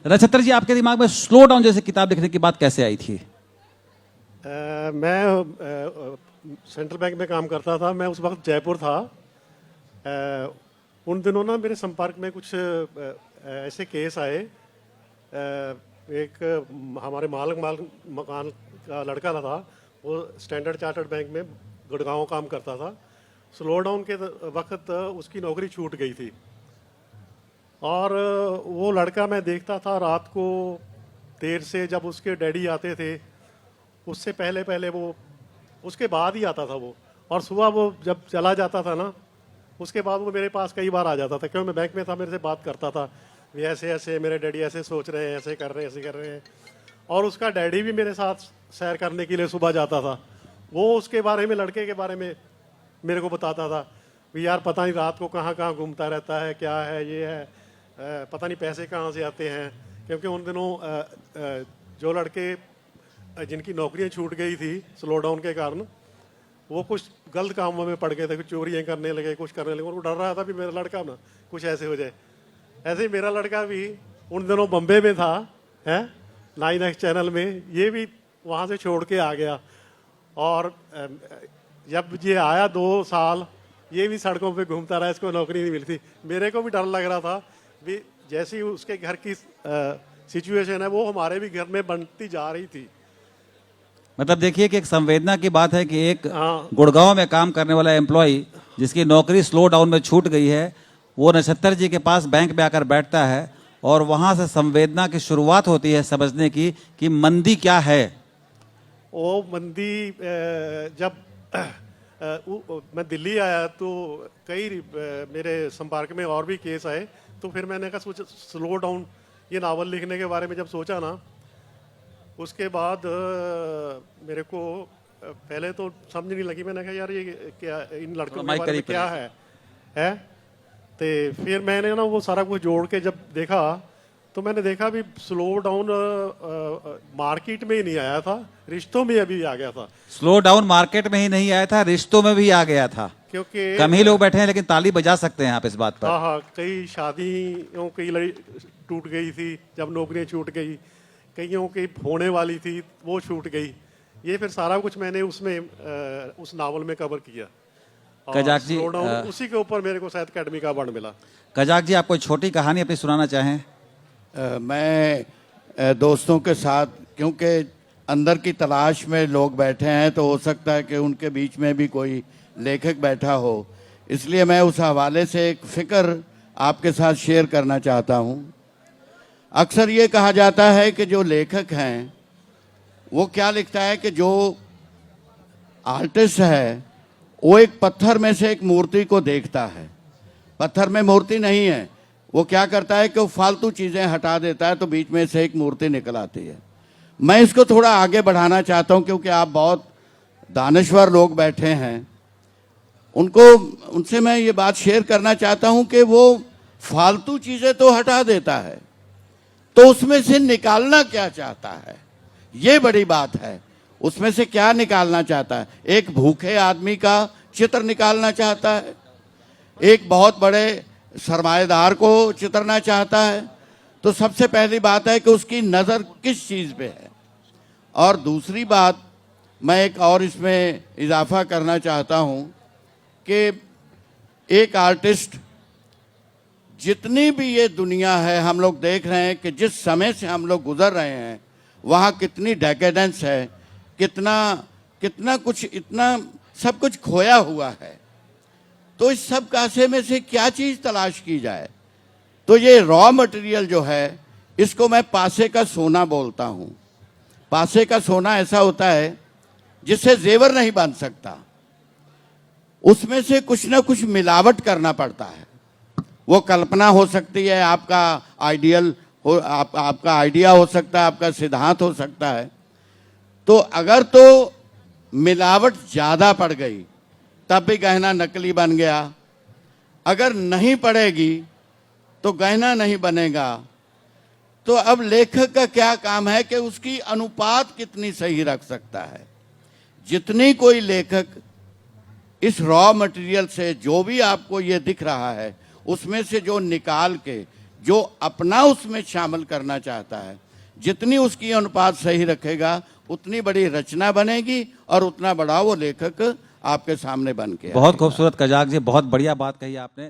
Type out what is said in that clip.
नक्षत्र जी, आपके दिमाग में स्लो डाउन जैसे किताब लिखने की बात कैसे आई थी? मैं सेंट्रल बैंक में काम करता था। मैं उस वक्त जयपुर था। उन दिनों ना मेरे संपर्क में कुछ ऐसे केस आए। एक हमारे मालिक मकान का लड़का था, वो स्टैंडर्ड चार्टर्ड बैंक में गुड़गांव काम करता था। स्लो डाउन के वक्त उसकी नौकरी छूट गई थी और वो लड़का मैं देखता था रात को देर से, जब उसके डैडी आते थे उससे पहले पहले वो, उसके बाद ही आता था वो, और सुबह वो जब चला जाता था ना, उसके बाद वो मेरे पास कई बार आ जाता था, क्योंकि मैं बैंक में था। मेरे से बात करता था, भी ऐसे ऐसे मेरे डैडी ऐसे सोच रहे हैं, ऐसे कर रहे हैं, ऐसे कर रहे हैं। और उसका डैडी भी मेरे साथ सैर करने के लिए सुबह जाता था। वो उसके बारे में, लड़के के बारे में मेरे को बताता था, भी यार पता नहीं रात को कहाँ कहाँ घूमता रहता है, क्या है ये है, पता नहीं पैसे कहाँ से आते हैं। क्योंकि उन दिनों जो लड़के जिनकी नौकरियां छूट गई थी स्लो डाउन के कारण, वो कुछ गलत कामों में पड़ गए थे, कुछ चोरियां करने लगे, कुछ करने लगे। वो डर रहा था भी मेरा लड़का ना कुछ ऐसे हो जाए। ऐसे ही मेरा लड़का भी उन दिनों बम्बे में था, है 9X चैनल में, ये भी वहाँ से छोड़ के आ गया। और जब ये आया 2 साल, ये भी सड़कों पे घूमता रहा, इसको नौकरी नहीं मिली थी। मेरे को भी डर लग रहा था भी जैसी उसके घर की सिचुएशन है, वो हमारे भी घर में बनती जा रही थी। मतलब देखिए कि एक संवेदना की बात है कि एक गुड़गांव में काम करने वाला एम्प्लॉय जिसकी नौकरी स्लो डाउन में छूट गई है, वो नक्षत्र जी के पास बैंक में आकर बैठता है और वहां से संवेदना की शुरुआत होती है समझने की कि मंदी क्या है। वो मंदी जब मैं दिल्ली आया तो कई मेरे संपर्क में और भी केस आए। तो फिर मैंने कहा सोचा स्लो डाउन, ये नावल लिखने के बारे में जब सोचा ना, उसके बाद मेरे को पहले तो समझ नहीं लगी। मैंने कहा यार ये क्या, इन लड़कों के बारे में क्या है? तो फिर मैंने ना वो सारा कुछ जोड़ के जब देखा, तो मैंने देखा भी स्लो डाउन मार्केट में ही नहीं आया था, रिश्तों में अभी आ गया था। स्लो डाउन मार्केट में ही नहीं आया था, रिश्तों में भी आ गया था। क्योंकि कम ही लोग बैठे हैं लेकिन ताली बजा सकते हैं आप इस बात पर। हाँ, कई शादियों की टूट गई थी जब नौकरियां छूट गई, कईयों की होने वाली थी वो छूट गई। ये फिर सारा कुछ मैंने उसमें उस नावल में कवर किया। कजाक जी, उसी के ऊपर मेरे को शायद अकेडमी का अवार्ड मिला। कजाक जी, आप कोई छोटी कहानी अपनी सुनाना चाहें? मैं दोस्तों के साथ, क्योंकि अंदर की तलाश में लोग बैठे हैं, तो हो सकता है कि उनके बीच में भी कोई लेखक बैठा हो, इसलिए मैं उस हवाले से एक फ़िक्र आपके साथ शेयर करना चाहता हूँ। अक्सर ये कहा जाता है कि जो लेखक हैं वो क्या लिखता है कि जो आर्टिस्ट है वो एक पत्थर में से एक मूर्ति को देखता है। पत्थर में मूर्ति नहीं है, वो क्या करता है कि वो फालतू चीज़ें हटा देता है, तो बीच में से एक मूर्ति निकल आती है। मैं इसको थोड़ा आगे बढ़ाना चाहता हूँ, क्योंकि आप बहुत दानश्वर लोग बैठे हैं, उनसे मैं ये बात शेयर करना चाहता हूँ कि वो फालतू चीज़ें तो हटा देता है, तो उसमें से निकालना क्या चाहता है, ये बड़ी बात है। उसमें से क्या निकालना चाहता है? एक भूखे आदमी का चित्र निकालना चाहता है, एक बहुत बड़े सरमाएदार को चित्रना चाहता है। तो सबसे पहली बात है कि उसकी नज़र किस चीज़ पे है। और दूसरी बात मैं एक और इसमें इजाफा करना चाहता हूँ कि एक आर्टिस्ट, जितनी भी ये दुनिया है, हम लोग देख रहे हैं कि जिस समय से हम लोग गुजर रहे हैं वहाँ कितनी डेकेडेंस है, कितना कुछ, इतना सब कुछ खोया हुआ है। तो इस सब कासे में से क्या चीज़ तलाश की जाए? तो ये रॉ मटेरियल जो है, इसको मैं पासे का सोना बोलता हूँ। पासे का सोना ऐसा होता है जिससे जेवर नहीं बन सकता, उसमें से कुछ ना कुछ मिलावट करना पड़ता है। वो कल्पना हो सकती है, आपका आइडियल हो, आपका आइडिया हो सकता है, आपका सिद्धांत हो सकता है। तो अगर तो मिलावट ज़्यादा पड़ गई तब भी गहना नकली बन गया, अगर नहीं पड़ेगी तो गहना नहीं बनेगा। तो अब लेखक का क्या काम है कि उसकी अनुपात कितनी सही रख सकता है। जितनी कोई लेखक इस रॉ मटेरियल से, जो भी आपको ये दिख रहा है, उसमें से जो निकाल के जो अपना उसमें शामिल करना चाहता है, जितनी उसकी अनुपात सही रखेगा उतनी बड़ी रचना बनेगी और उतना बड़ा वो लेखक आपके सामने बन के बहुत आएगा। खूबसूरत कजाक जी, बहुत बढ़िया बात कही आपने।